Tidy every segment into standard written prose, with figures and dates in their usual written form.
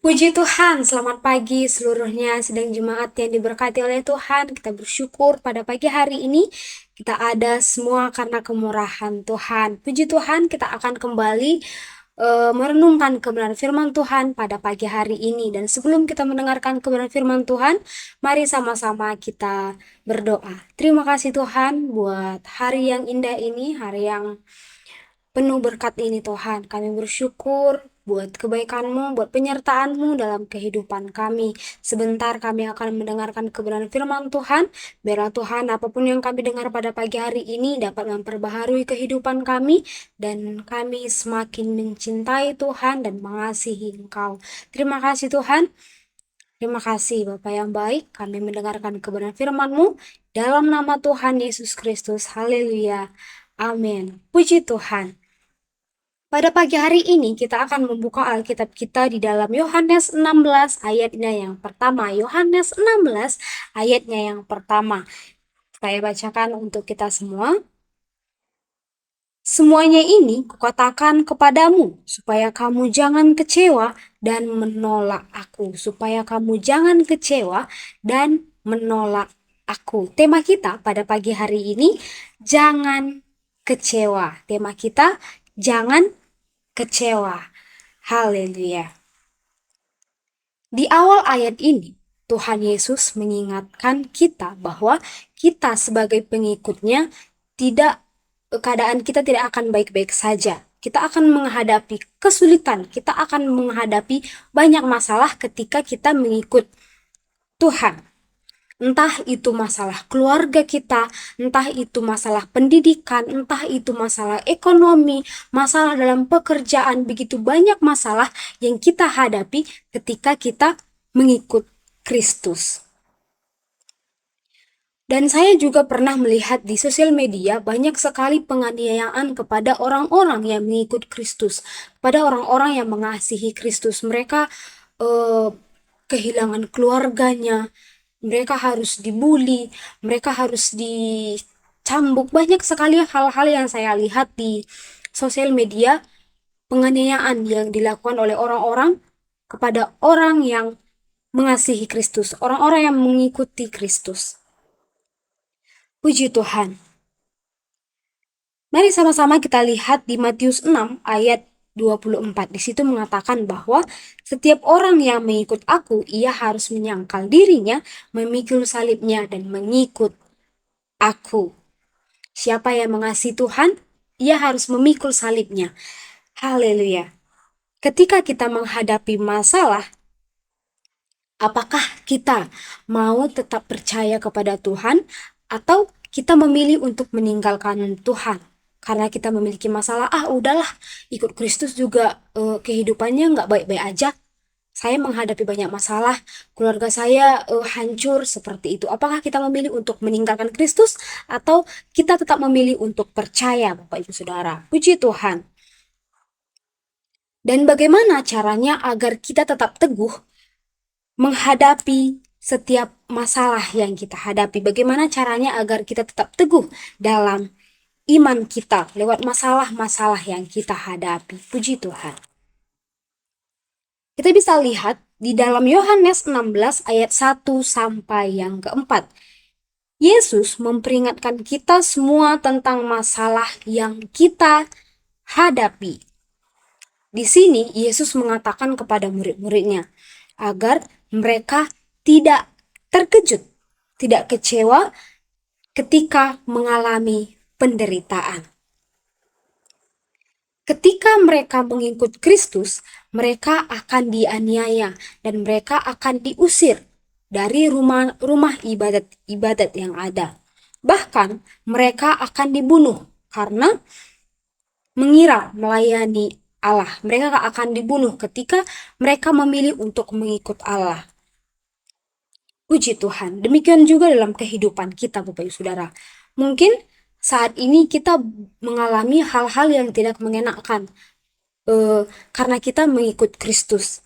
Puji Tuhan, selamat pagi seluruhnya sedang jemaat yang diberkati oleh Tuhan. Kita bersyukur pada pagi hari ini kita ada semua karena kemurahan Tuhan. Puji Tuhan, kita akan kembali merenungkan kebenaran firman Tuhan pada pagi hari ini. Dan sebelum kita mendengarkan kebenaran firman Tuhan, mari sama-sama kita berdoa. Terima kasih Tuhan buat hari yang indah ini, hari yang penuh berkat ini Tuhan. Kami bersyukur buat kebaikan-Mu, buat penyertaan-Mu dalam kehidupan kami. Sebentar kami akan mendengarkan kebenaran firman Tuhan. Biarlah Tuhan, apapun yang kami dengar pada pagi hari ini dapat memperbaharui kehidupan kami, dan kami semakin mencintai Tuhan dan mengasihi Engkau. Terima kasih Tuhan. Terima kasih Bapa yang baik, kami mendengarkan kebenaran firman-Mu dalam nama Tuhan Yesus Kristus. Haleluya. Amin. Puji Tuhan. Pada pagi hari ini kita akan membuka Alkitab kita di dalam Yohanes 16 ayatnya yang pertama. Yohanes 16 ayatnya yang pertama. Saya bacakan untuk kita semua. Semuanya ini kukatakan kepadamu, supaya kamu jangan kecewa dan menolak aku. Supaya kamu jangan kecewa dan menolak aku. Tema kita pada pagi hari ini, jangan kecewa. Tema kita, jangan kecewa. Haleluya. Di awal ayat ini, Tuhan Yesus mengingatkan kita bahwa kita sebagai pengikutnya tidak keadaan kita tidak akan baik-baik saja. Kita akan menghadapi kesulitan, kita akan menghadapi banyak masalah ketika kita mengikut Tuhan. Entah itu masalah keluarga kita, entah itu masalah pendidikan, entah itu masalah ekonomi, masalah dalam pekerjaan, begitu banyak masalah yang kita hadapi ketika kita mengikut Kristus. Dan saya juga pernah melihat di sosial media banyak sekali penganiayaan kepada orang-orang yang mengikut Kristus, kepada orang-orang yang mengasihi Kristus. Mereka kehilangan keluarganya, mereka harus dibully, mereka harus dicambuk. Banyak sekali hal-hal yang saya lihat di sosial media, penganiayaan yang dilakukan oleh orang-orang kepada orang yang mengasihi Kristus, orang-orang yang mengikuti Kristus. Puji Tuhan. Mari sama-sama kita lihat di Matius 6 ayat 24. Di situ mengatakan bahwa setiap orang yang mengikut aku, ia harus menyangkal dirinya, memikul salibnya, dan mengikut aku. Siapa yang mengasihi Tuhan, ia harus memikul salibnya. Haleluya. Ketika kita menghadapi masalah, apakah kita mau tetap percaya kepada Tuhan atau kita memilih untuk meninggalkan Tuhan? Karena kita memiliki masalah, udahlah, ikut Kristus juga kehidupannya nggak baik-baik aja. Saya menghadapi banyak masalah, keluarga saya hancur seperti itu. Apakah kita memilih untuk meninggalkan Kristus atau kita tetap memilih untuk percaya, Bapak Ibu Saudara? Puji Tuhan. Dan bagaimana caranya agar kita tetap teguh menghadapi setiap masalah yang kita hadapi? Bagaimana caranya agar kita tetap teguh dalam iman kita lewat masalah-masalah yang kita hadapi? Puji Tuhan. Kita bisa lihat di dalam Yohanes 16 ayat 1 sampai yang keempat. Yesus memperingatkan kita semua tentang masalah yang kita hadapi. Di sini Yesus mengatakan kepada murid-muridnya agar mereka tidak terkejut, tidak kecewa ketika mengalami penderitaan. Ketika mereka mengikut Kristus, mereka akan dianiaya dan mereka akan diusir dari rumah ibadat yang ada. Bahkan mereka akan dibunuh karena mengira melayani Allah. Mereka akan dibunuh ketika mereka memilih untuk mengikut Allah. Puji Tuhan. Demikian juga dalam kehidupan kita, Bapak Ibu Saudara. Mungkin saat ini kita mengalami hal-hal yang tidak mengenakan karena kita mengikut Kristus.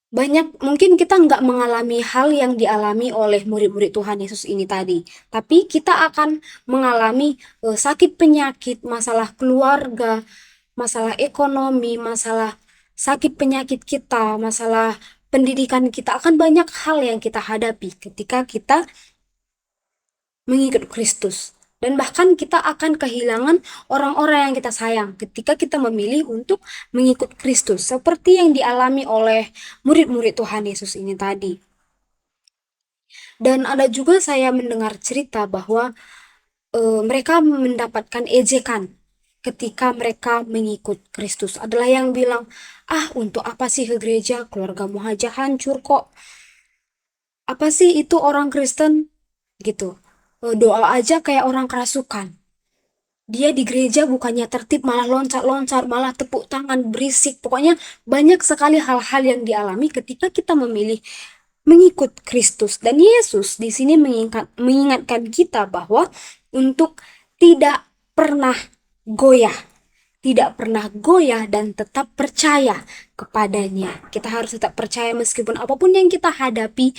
Mungkin kita nggak mengalami hal yang dialami oleh murid-murid Tuhan Yesus ini tadi, tapi kita akan mengalami sakit penyakit, masalah keluarga, masalah ekonomi, masalah sakit penyakit kita, masalah pendidikan kita, akan banyak hal yang kita hadapi ketika kita mengikut Kristus. Dan bahkan kita akan kehilangan orang-orang yang kita sayang ketika kita memilih untuk mengikut Kristus, seperti yang dialami oleh murid-murid Tuhan Yesus ini tadi. Dan ada juga saya mendengar cerita bahwa mereka mendapatkan ejekan ketika mereka mengikut Kristus. Adalah yang bilang, ah untuk apa sih ke gereja, keluargamu aja hancur kok. Apa sih itu orang Kristen? Gitu. Doa aja kayak orang kerasukan. Dia di gereja bukannya tertib, malah loncat-loncat, malah tepuk tangan, berisik. Pokoknya banyak sekali hal-hal yang dialami ketika kita memilih mengikut Kristus. Dan Yesus di sini mengingatkan kita bahwa untuk tidak pernah goyah, tidak pernah goyah dan tetap percaya kepadanya. Kita harus tetap percaya meskipun apapun yang kita hadapi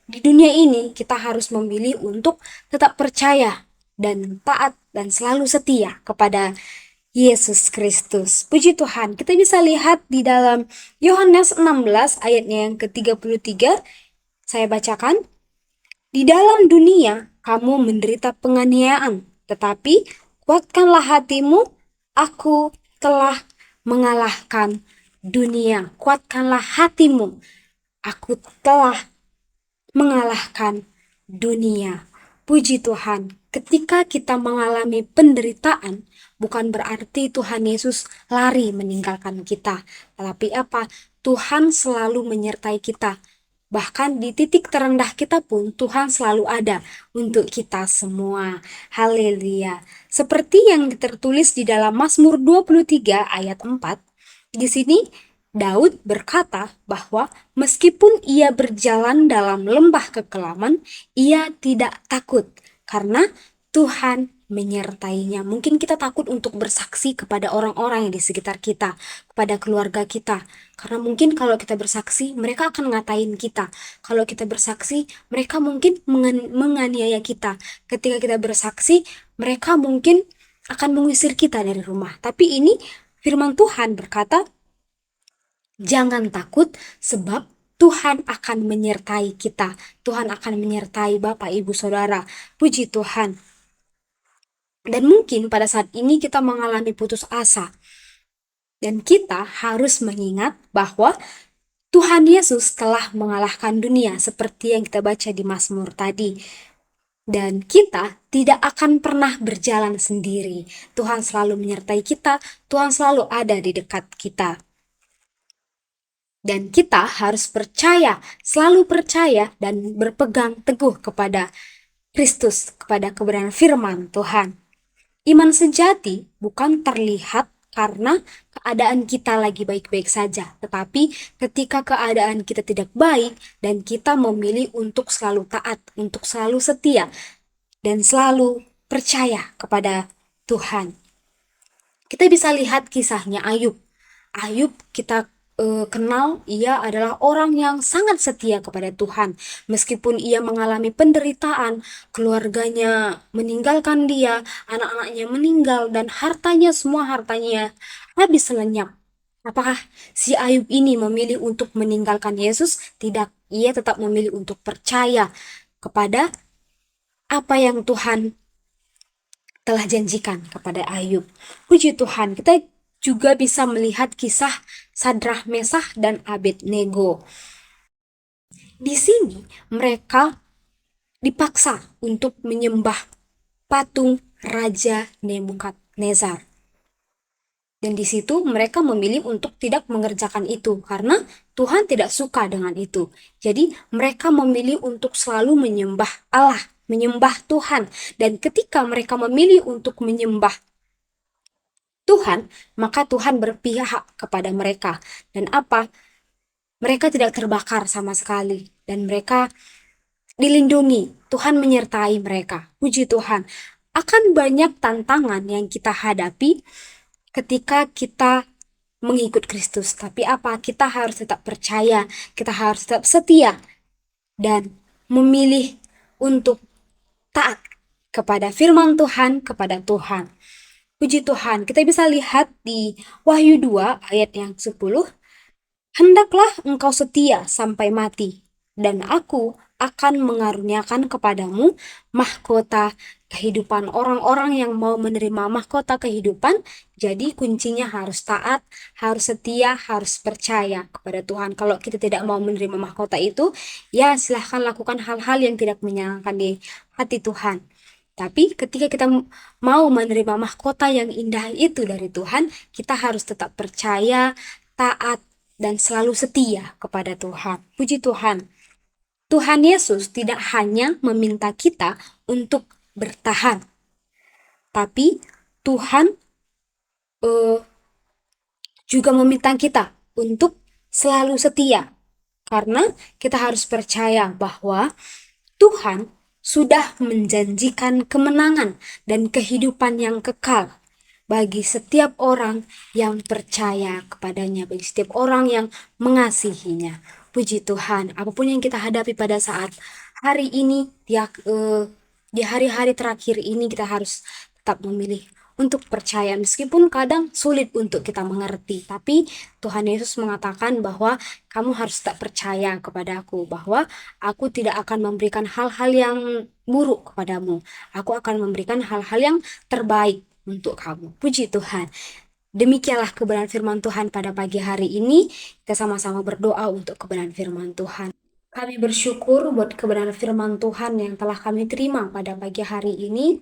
di dunia ini, kita harus memilih untuk tetap percaya dan taat dan selalu setia kepada Yesus Kristus. Puji Tuhan, kita bisa lihat di dalam Yohanes 16 ayatnya yang ke-33, saya bacakan. Di dalam dunia kamu menderita penganiayaan, tetapi kuatkanlah hatimu, aku telah mengalahkan dunia. Kuatkanlah hatimu, aku telah mengalahkan dunia. Puji Tuhan, ketika kita mengalami penderitaan, bukan berarti Tuhan Yesus lari meninggalkan kita. Tetapi apa? Tuhan selalu menyertai kita. Bahkan di titik terendah kita pun Tuhan selalu ada untuk kita semua. Haleluya. Seperti yang tertulis di dalam Mazmur 23 ayat 4, di sini Daud berkata bahwa meskipun ia berjalan dalam lembah kekelaman, ia tidak takut karena Tuhan menyertainya. Mungkin kita takut untuk bersaksi kepada orang-orang yang di sekitar kita, kepada keluarga kita. Karena mungkin kalau kita bersaksi, mereka akan ngatain kita. Kalau kita bersaksi, mereka mungkin menganiaya kita. Ketika kita bersaksi, mereka mungkin akan mengusir kita dari rumah. Tapi ini firman Tuhan berkata, jangan takut sebab Tuhan akan menyertai kita. Tuhan akan menyertai Bapak, Ibu, Saudara. Puji Tuhan. Dan mungkin pada saat ini kita mengalami putus asa. Dan kita harus mengingat bahwa Tuhan Yesus telah mengalahkan dunia seperti yang kita baca di Mazmur tadi. Dan kita tidak akan pernah berjalan sendiri. Tuhan selalu menyertai kita, Tuhan selalu ada di dekat kita. Dan kita harus percaya, selalu percaya dan berpegang teguh kepada Kristus, kepada kebenaran firman Tuhan. Iman sejati bukan terlihat karena keadaan kita lagi baik-baik saja, tetapi ketika keadaan kita tidak baik dan kita memilih untuk selalu taat, untuk selalu setia, dan selalu percaya kepada Tuhan. Kita bisa lihat kisahnya Ayub. Ayub kita kenal, ia adalah orang yang sangat setia kepada Tuhan. Meskipun ia mengalami penderitaan, keluarganya meninggalkan dia, anak-anaknya meninggal, dan semua hartanya habis lenyap. Apakah si Ayub ini memilih untuk meninggalkan Yesus? Tidak, ia tetap memilih untuk percaya kepada apa yang Tuhan telah janjikan kepada Ayub. Puji Tuhan, kita juga bisa melihat kisah Sadrah, Mesah, dan Abednego. Di sini mereka dipaksa untuk menyembah patung Raja Nebukadnezar. Dan di situ mereka memilih untuk tidak mengerjakan itu karena Tuhan tidak suka dengan itu. Jadi mereka memilih untuk selalu menyembah Allah, menyembah Tuhan. Dan ketika mereka memilih untuk menyembah Tuhan, maka Tuhan berpihak kepada mereka. Dan apa? Mereka tidak terbakar sama sekali. Dan mereka dilindungi. Tuhan menyertai mereka. Puji Tuhan. Akan banyak tantangan yang kita hadapi ketika kita mengikut Kristus. Tapi apa? Kita harus tetap percaya. Kita harus tetap setia. Dan memilih untuk taat kepada firman Tuhan, kepada Tuhan. Puji Tuhan, kita bisa lihat di Wahyu 2 ayat yang 10, hendaklah engkau setia sampai mati, dan aku akan mengaruniakan kepadamu mahkota kehidupan. Orang-orang yang mau menerima mahkota kehidupan, jadi kuncinya harus taat, harus setia, harus percaya kepada Tuhan. Kalau kita tidak mau menerima mahkota itu, ya silahkan lakukan hal-hal yang tidak menyenangkan di hati Tuhan. Tapi ketika kita mau menerima mahkota yang indah itu dari Tuhan, kita harus tetap percaya, taat, dan selalu setia kepada Tuhan. Puji Tuhan. Tuhan Yesus tidak hanya meminta kita untuk bertahan, tapi Tuhan eh, juga meminta kita untuk selalu setia. Karena kita harus percaya bahwa Tuhan sudah menjanjikan kemenangan dan kehidupan yang kekal bagi setiap orang yang percaya kepadanya, bagi setiap orang yang mengasihinya. Puji Tuhan, apapun yang kita hadapi pada saat hari ini, di hari-hari terakhir ini kita harus tetap memilih untuk percaya meskipun kadang sulit untuk kita mengerti, tapi Tuhan Yesus mengatakan bahwa kamu harus tak percaya kepada aku, bahwa aku tidak akan memberikan hal-hal yang buruk kepadamu. Aku akan memberikan hal-hal yang terbaik untuk kamu. Puji Tuhan. Demikianlah kebenaran firman Tuhan pada pagi hari ini. Kita sama-sama berdoa untuk kebenaran firman Tuhan. Kami bersyukur buat kebenaran firman Tuhan yang telah kami terima pada pagi hari ini.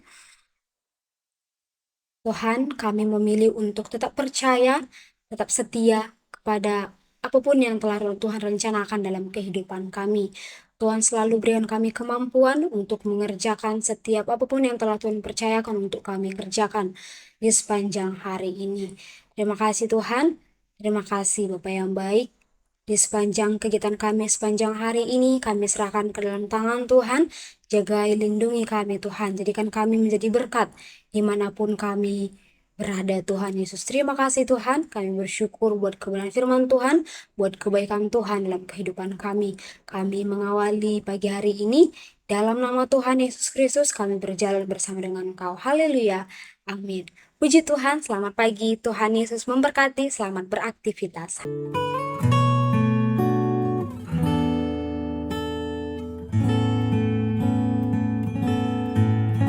Tuhan, kami memilih untuk tetap percaya, tetap setia kepada apapun yang telah Tuhan rencanakan dalam kehidupan kami. Tuhan selalu berikan kami kemampuan untuk mengerjakan setiap apapun yang telah Tuhan percayakan untuk kami kerjakan di sepanjang hari ini. Terima kasih Tuhan, terima kasih Bapak yang baik. Di sepanjang kegiatan kami sepanjang hari ini, kami serahkan ke dalam tangan Tuhan. Jaga lindungi kami Tuhan, jadikan kami menjadi berkat dimanapun kami berada Tuhan Yesus. Terima kasih Tuhan, kami bersyukur buat kebenaran firman Tuhan, buat kebaikan Tuhan dalam kehidupan kami. Kami mengawali pagi hari ini, dalam nama Tuhan Yesus Kristus kami berjalan bersama dengan Engkau. Haleluya, amin. Puji Tuhan, selamat pagi, Tuhan Yesus memberkati, selamat beraktivitas.